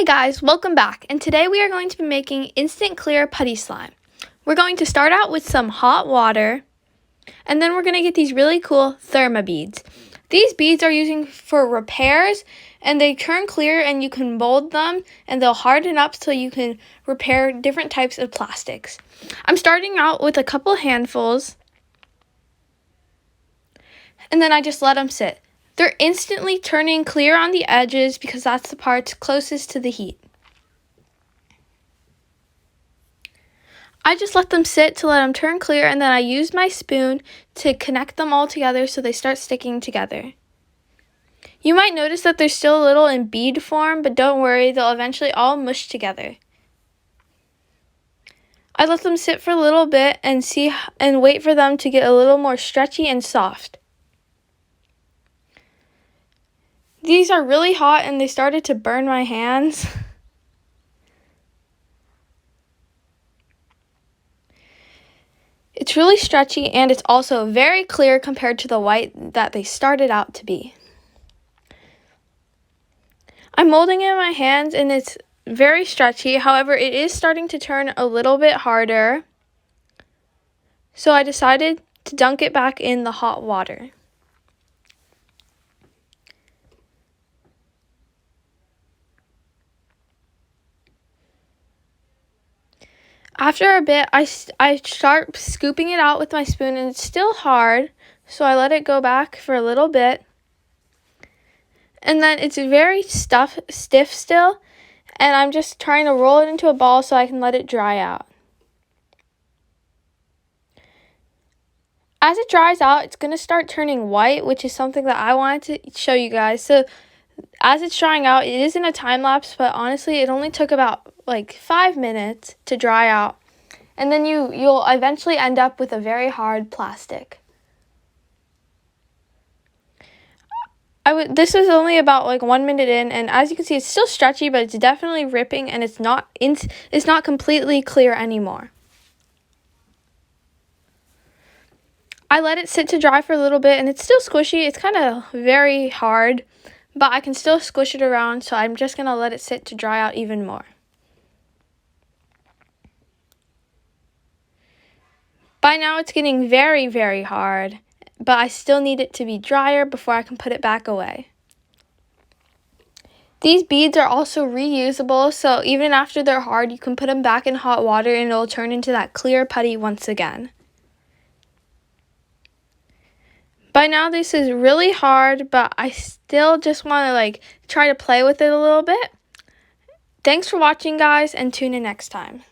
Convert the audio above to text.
Hey guys, welcome back, and today we are going to be making instant clear putty slime. We're going to start out with some hot water, and then we're going to get these really cool therma beads. These beads are using for repairs, and they turn clear and you can mold them, and they'll harden up so you can repair different types of plastics. I'm starting out with a couple handfuls, and then I just let them sit. They're instantly turning clear on the edges because that's the parts closest to the heat. I just let them sit to let them turn clear, and then I use my spoon to connect them all together so they start sticking together. You might notice that they're still a little in bead form, but don't worry, they'll eventually all mush together. I let them sit for a little bit and wait for them to get a little more stretchy and soft. These are really hot and they started to burn my hands. It's really stretchy and it's also very clear compared to the white that they started out to be. I'm molding it in my hands and it's very stretchy. However, it is starting to turn a little bit harder. So I decided to dunk it back in the hot water. After a bit, I start scooping it out with my spoon, and it's still hard, so I let it go back for a little bit. And then it's very stiff still, and I'm just trying to roll it into a ball so I can let it dry out. As it dries out, it's going to start turning white, which is something that I wanted to show you guys. So as it's drying out, it is in a time lapse, but honestly, it only took about like 5 minutes to dry out. And then you'll eventually end up with a very hard plastic. This is only about like 1 minute in, and as you can see, it's still stretchy, but it's definitely ripping, and it's not completely clear anymore. I let it sit to dry for a little bit, and it's still squishy. It's kind of very hard, but I can still squish it around, so I'm just going to let it sit to dry out even more. By now, it's getting very, very hard, but I still need it to be drier before I can put it back away. These beads are also reusable, so even after they're hard, you can put them back in hot water and it'll turn into that clear putty once again. By now, this is really hard, but I still just want to try to play with it a little bit. Thanks for watching, guys, and tune in next time.